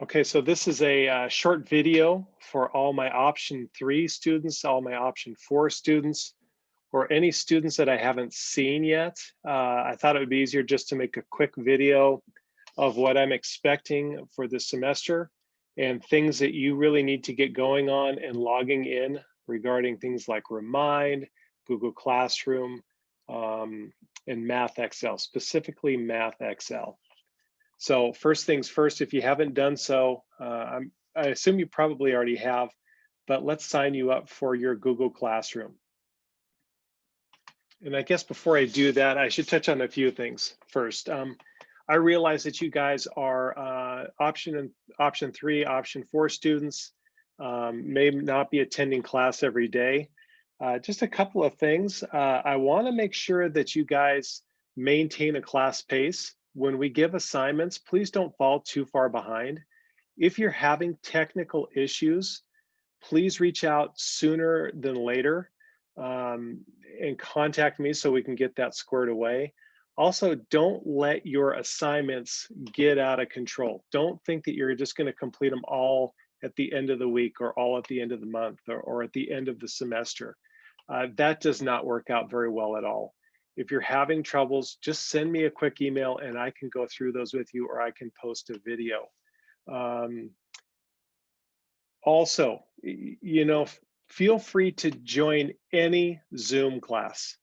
Okay, so this is a short video for all my option 3 students, all my option 4 students, or any students that I haven't seen yet. I thought it would be easier just to make a quick video of what I'm expecting for this semester and things that you really need to get going on and logging in regarding things like Remind, Google Classroom, um, and MathXL, specifically MathXL. So first things first, if you haven't done so, I assume you probably already have, but let's sign you up for your Google Classroom. And I guess before I do that, I should touch on a few things first. I realize that you guys are option 3, option 4 students, may not be attending class every day. Just a couple of things. I want to make sure that you guys maintain a class pace. When we give assignments, please don't fall too far behind. If you're having technical issues, please reach out sooner than later, um, and contact me so we can get that squared away. Also, don't let your assignments get out of control. Don't think that you're just going to complete them all at the end of the week or all at the end of the month or at the end of the semester. That does not work out very well at all. If you're having troubles, just send me a quick email and I can go through those with you, or I can post a video. Um, Also, feel free to join any Zoom class.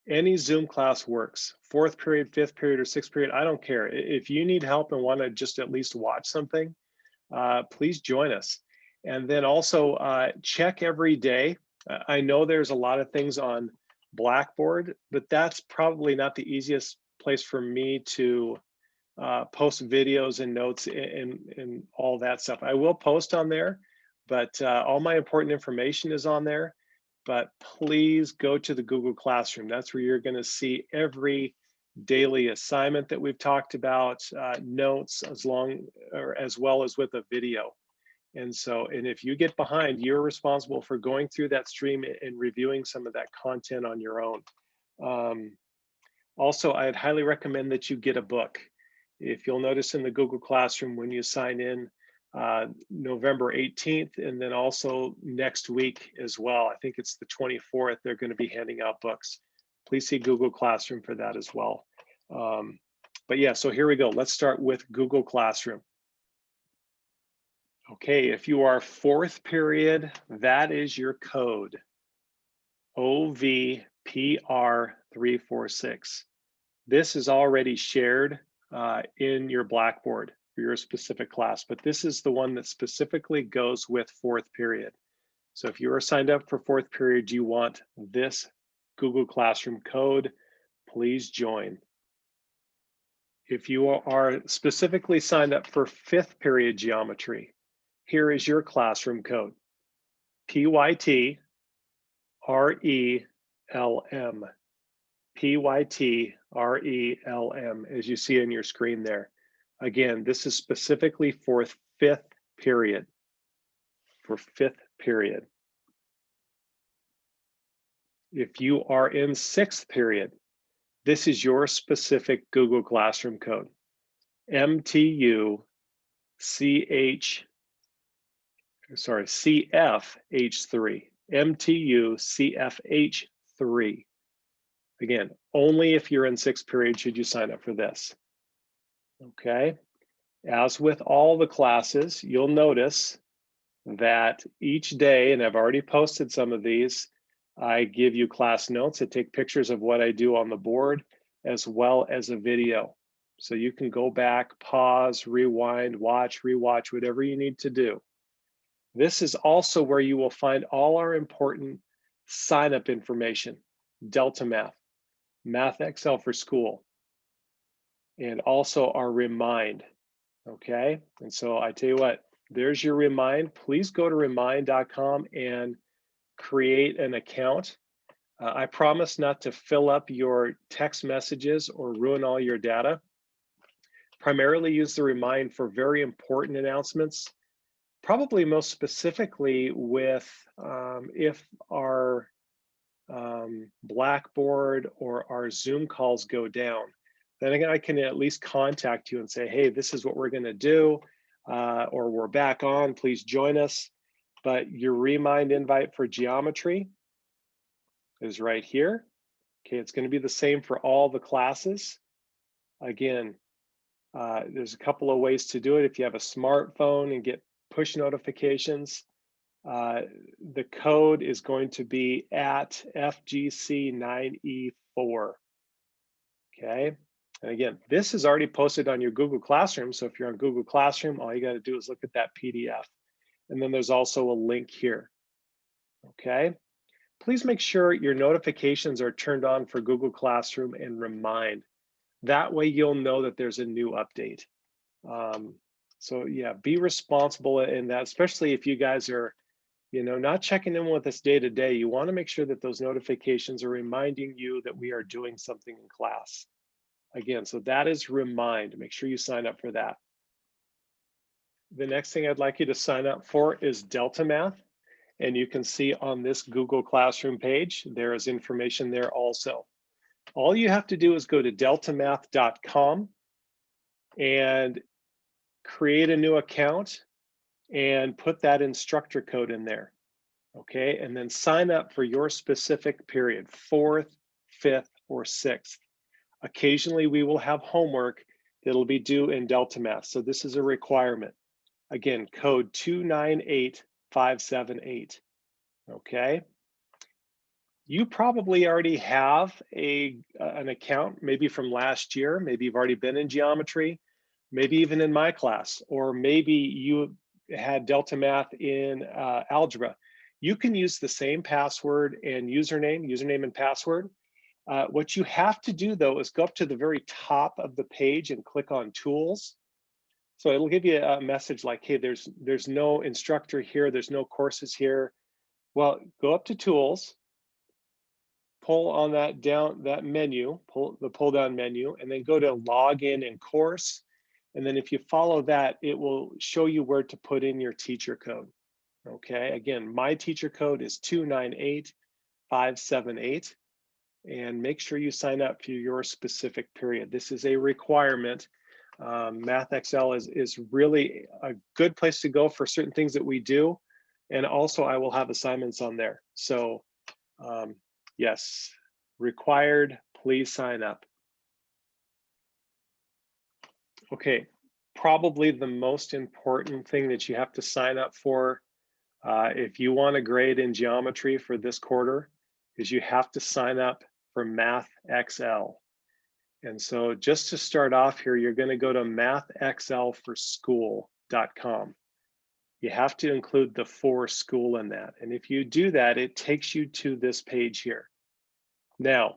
Any Zoom class works. Fourth period, fifth period, or sixth period, I don't care. If you need help and want to just at least watch something, please join us. And then also check every day. I know there's a lot of things on Blackboard, but that's probably not the easiest place for me to post videos and notes and all that stuff. I will post on there, but all my important information is on there. But please go to the Google Classroom. That's where you're going to see every daily assignment that we've talked about, notes as well as with a video. And if you get behind, you're responsible for going through that stream and reviewing some of that content on your own. Also, I'd highly recommend that you get a book. If you'll notice in the Google Classroom when you sign in, November 18th, and then also next week as well. I think it's the 24th, they're going to be handing out books. Please see Google Classroom for that as well. But yeah, so here we go. Let's start with Google Classroom. Okay, if you are fourth period, that is your code, OVPR346. This is already shared in your Blackboard for your specific class, but this is the one that specifically goes with fourth period. So if you are signed up for fourth period, you want this Google Classroom code, please join. If you are specifically signed up for fifth period geometry, here is your classroom code, PYT RELM. PYT RELM, as you see on your screen there. Again, this is specifically for fifth period. For fifth period. If you are in sixth period, this is your specific Google Classroom code. CFH3. CFH3. Again, only if you're in sixth period should you sign up for this. Okay. As with all the classes, you'll notice that each day, and I've already posted some of these, I give you class notes that take pictures of what I do on the board, as well as a video. So you can go back, pause, rewind, watch, rewatch, whatever you need to do. This is also where you will find all our important sign-up information, Delta Math, MathXL for School, and also our Remind, okay? And so I tell you what, there's your Remind. Please go to remind.com and create an account. I promise not to fill up your text messages or ruin all your data. Primarily use the Remind for very important announcements, probably most specifically with if our Blackboard or our Zoom calls go down, then I can at least contact you and say, hey, this is what we're going to do. or we're back on, please join us. But your remind invite for geometry is right here. Okay, it's going to be the same for all the classes. Again, there's a couple of ways to do it. If you have a smartphone and get push notifications, the code is going to be at FGC9E4. Okay, and again, this is already posted on your Google Classroom. So if you're on Google Classroom, all you got to do is look at that PDF. And then there's also a link here. Okay, please make sure your notifications are turned on for Google Classroom and Remind. That way you'll know that there's a new update. So yeah, be responsible in that, especially if you guys are, not checking in with us day to day. You want to make sure that those notifications are reminding you that we are doing something in class. Again, so that is Remind. Make sure you sign up for that. The next thing I'd like you to sign up for is Delta Math. And you can see on this Google Classroom page, there is information there also. All you have to do is go to deltamath.com and create a new account and put that instructor code in there. Okay, and then sign up for your specific period, 4th, 5th, or 6th. Occasionally, we will have homework that'll be due in Delta Math. So this is a requirement. Again, code 298578. Okay. You probably already have an account, maybe from last year. Maybe you've already been in geometry, maybe even in my class, or maybe you had Delta Math in algebra. You can use the same password and username and password. What you have to do though is go up to the very top of the page and click on Tools. So it'll give you a message like, hey, there's no instructor here, there's no courses here. Well, go up to Tools, pull on that menu, pull the pull down menu, and then go to Login and Course. And then if you follow that, it will show you where to put in your teacher code. Okay, again, my teacher code is 298578. And make sure you sign up for your specific period. This is a requirement. MathXL is really a good place to go for certain things that we do. And also I will have assignments on there. So yes, required, please sign up. Okay, probably the most important thing that you have to sign up for if you want a grade in geometry for this quarter is you have to sign up for MathXL. And so just to start off here, you're going to go to mathxlforschool.com. You have to include the for school in that. And if you do that, it takes you to this page here. Now,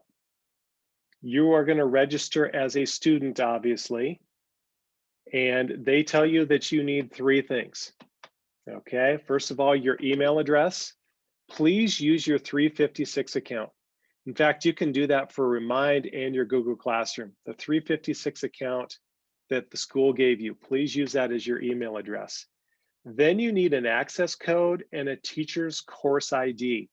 you are going to register as a student, obviously, and they tell you that you need 3 things. Okay, first of all, your email address. Please use your 356 account. In fact, you can do that for Remind and your Google Classroom. The 356 account that the school gave you, please use that as your email address. Then you need an access code and a teacher's course ID.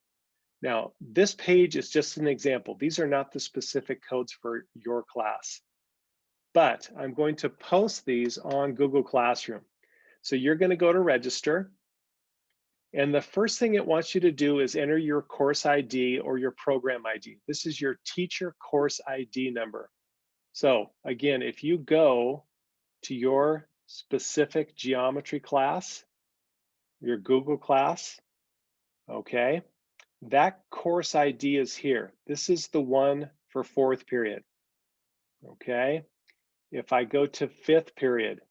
Now, this page is just an example. These are not the specific codes for your class, but I'm going to post these on Google Classroom. So you're going to go to register. And the first thing it wants you to do is enter your course ID or your program ID. This is your teacher course ID number. So again, if you go to your specific geometry class, your Google class, okay, that course ID is here. This is the one for 4th period, okay? If I go to 5th period,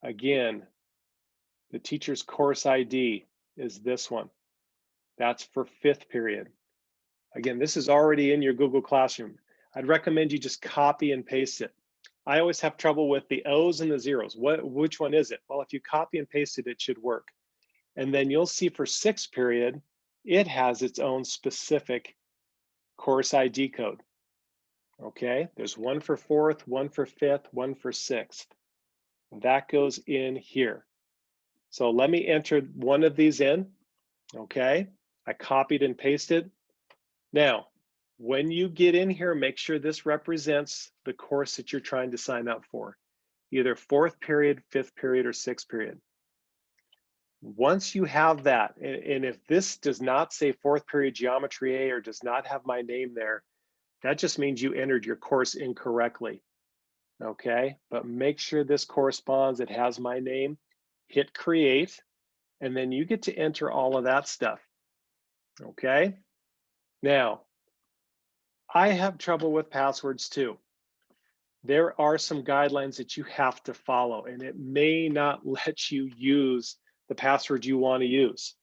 again, the teacher's course ID is this one. That's for 5th period. Again, this is already in your Google Classroom. I'd recommend you just copy and paste it. I always have trouble with the O's and the zeros. Which one is it? Well, if you copy and paste it, it should work. And then you'll see for 6th period, it has its own specific course ID code. Okay, there's one for 4th, one for 5th, one for 6th. That goes in here. So let me enter one of these in. Okay, I copied and pasted. Now, when you get in here, make sure this represents the course that you're trying to sign up for. either 4th period, 5th period, or 6th period. Once you have that, and if this does not say 4th period geometry A or does not have my name there, that just means you entered your course incorrectly. Okay, but make sure this corresponds, it has my name, hit create, and then you get to enter all of that stuff. Okay, now I have trouble with passwords too. There are some guidelines that you have to follow, and it may not let you use the password you want to use.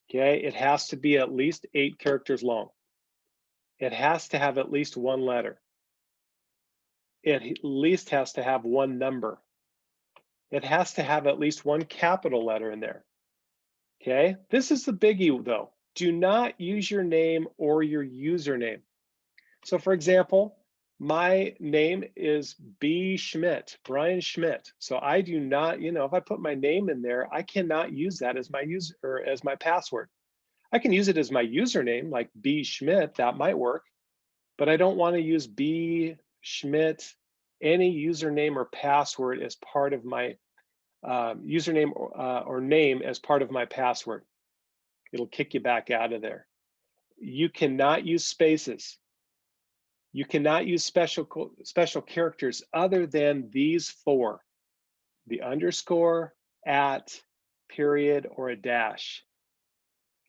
Okay, it has to be at least 8 characters long. It has to have at least 1 letter. It at least has to have 1 number. It has to have at least 1 capital letter in there. Okay, this is the biggie though. Do not use your name or your username. So for example, my name is B. Schmidt, Brian Schmidt. So I do not, if I put my name in there, I cannot use that as my user or as my password. I can use it as my username, like B. Schmidt, that might work, but I don't want to use B. Schmidt, any username or password as part of my username or name as part of my password. It'll kick you back out of there. You cannot use spaces. You cannot use special characters other than these 4, the underscore, at, period, or a dash.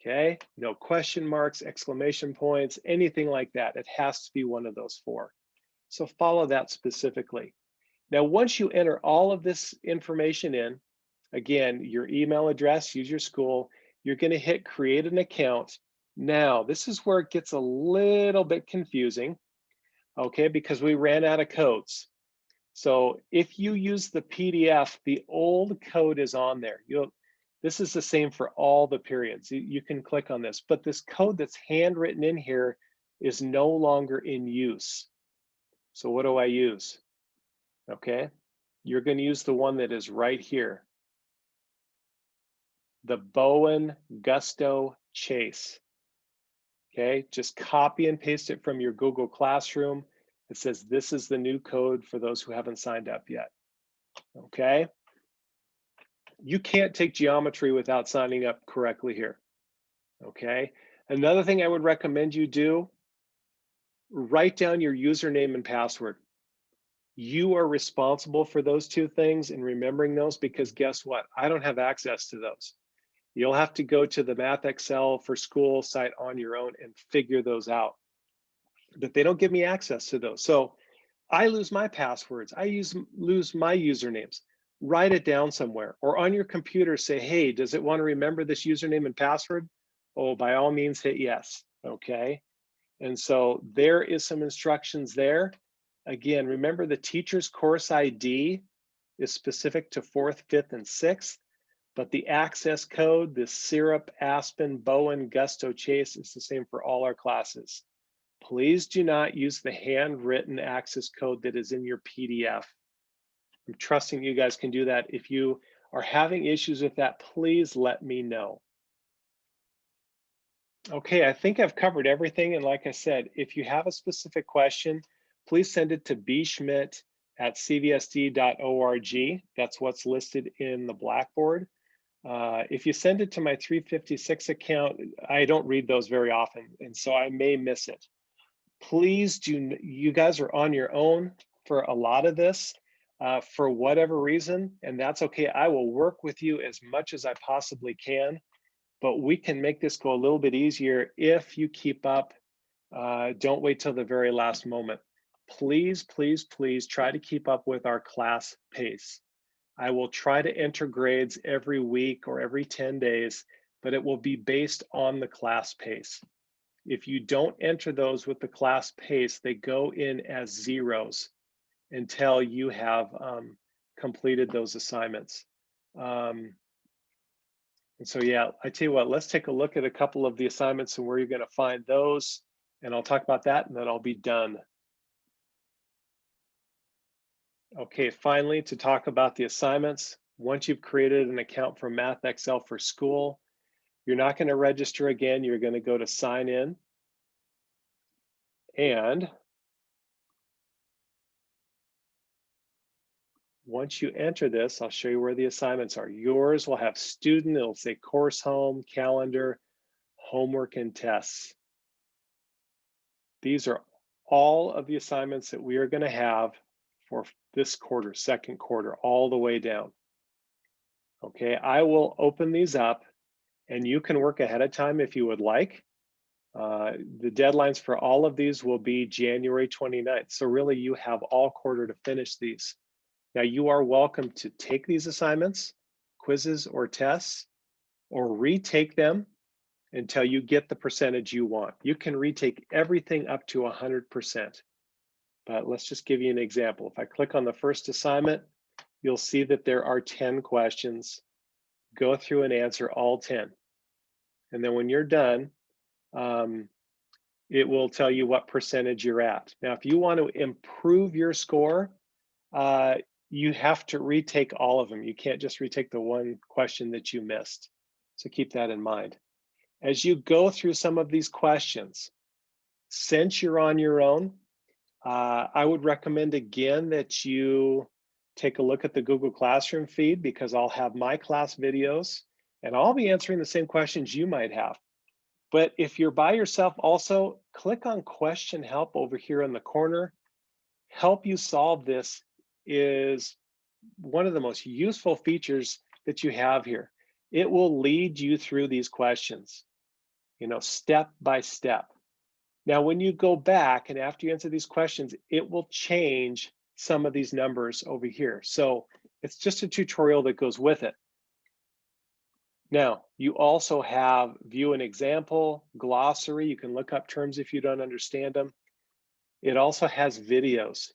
Okay, no question marks, exclamation points, anything like that. It has to be one of those 4. So follow that specifically. Now, once you enter all of this information in, again, your email address, use your school, you're going to hit create an account. Now, this is where it gets a little bit confusing, okay, because we ran out of codes. So if you use the PDF, the old code is on there. This is the same for all the periods. You can click on this, but this code that's handwritten in here is no longer in use. So what do I use? Okay, you're going to use the one that is right here. The Bowen Gusto Chase. Okay, just copy and paste it from your Google Classroom. It says this is the new code for those who haven't signed up yet. Okay, you can't take geometry without signing up correctly here. Okay, another thing I would recommend you do, write down your username and password. You are responsible for those 2 things and remembering those, because guess what? I don't have access to those. You'll have to go to the MathXL for School site on your own and figure those out. But they don't give me access to those. So I lose my passwords. I lose my usernames. Write it down somewhere, or on your computer say, hey, does it want to remember this username and password? Oh, by all means, hit yes. Okay. And so there is some instructions there. Again, remember the teacher's course ID is specific to 4th, 5th, and 6th. But the access code, the Syrup, Aspen, Bowen, Gusto, Chase, is the same for all our classes. Please do not use the handwritten access code that is in your PDF. I'm trusting you guys can do that. If you are having issues with that, please let me know. Okay, I think I've covered everything. And like I said, if you have a specific question, please send it to bschmidt@cvsd.org. That's what's listed in the Blackboard. If you send it to my 356 account, I don't read those very often, and so I may miss it. Please you guys are on your own for a lot of this for whatever reason, and that's okay. I will work with you as much as I possibly can, but we can make this go a little bit easier if you keep up. Don't wait till the very last moment. Please, please, please try to keep up with our class pace. I will try to enter grades every week or every 10 days, but it will be based on the class pace. If you don't enter those with the class pace, they go in as zeros until you have completed those assignments. And so, yeah, I tell you what, let's take a look at a couple of the assignments and where you're going to find those. And I'll talk about that and then I'll be done. Okay, finally, to talk about the assignments, once you've created an account for MathXL for School, you're not going to register again. You're going to go to sign in. And Once you enter this, I'll show you where the assignments are. Yours will have student, it'll say course home, calendar, homework, and tests. These are all of the assignments that we are going to have for this quarter, second quarter, all the way down. Okay, I will open these up and you can work ahead of time if you would like. The deadlines for all of these will be January 29th. So really you have all quarter to finish these. Now you are welcome to take these assignments, quizzes or tests, or retake them until you get the percentage you want. You can retake everything up to 100%. But let's just give you an example. If I click on the first assignment, you'll see that there are 10 questions. Go through and answer all 10. And then when you're done, it will tell you what percentage you're at. Now, if you want to improve your score, you have to retake all of them. You can't just retake the one question that you missed. So keep that in mind. As you go through some of these questions, since you're on your own, I would recommend again that you take a look at the Google Classroom feed, because I'll have my class videos and I'll be answering the same questions you might have. But if you're by yourself also, click on question help over here in the corner. Help you solve this is one of the most useful features that you have here. It will lead you through these questions, step by step. Now, when you go back and after you answer these questions, it will change some of these numbers over here. So it's just a tutorial that goes with it. Now, you also have view an example, glossary. You can look up terms if you don't understand them. It also has videos,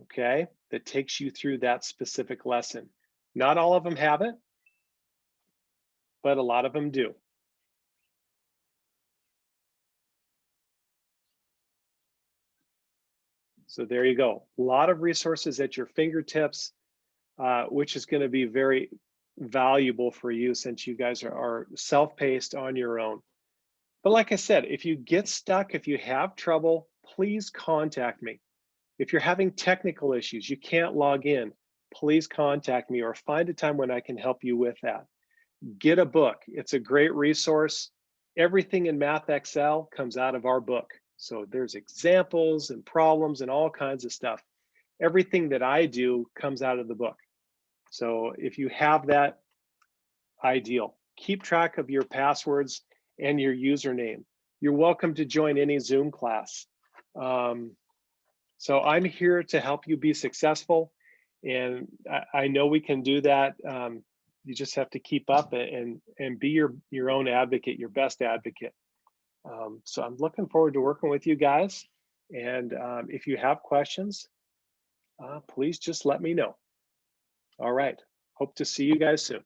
okay, that takes you through that specific lesson. Not all of them have it, but a lot of them do. So there you go. A lot of resources at your fingertips, which is going to be very valuable for you since you guys are self-paced on your own. But like I said, if you get stuck, if you have trouble, please contact me. If you're having technical issues, you can't log in, please contact me or find a time when I can help you with that. Get a book. It's a great resource. Everything in MathXL comes out of our book. So there's examples and problems and all kinds of stuff. Everything that I do comes out of the book. So if you have that, ideal. Keep track of your passwords and your username. You're welcome to join any Zoom class. So I'm here to help you be successful. And I know we can do that. You just have to keep up and be your own advocate, your best advocate. So I'm looking forward to working with you guys. And if you have questions, please just let me know. All right. Hope to see you guys soon.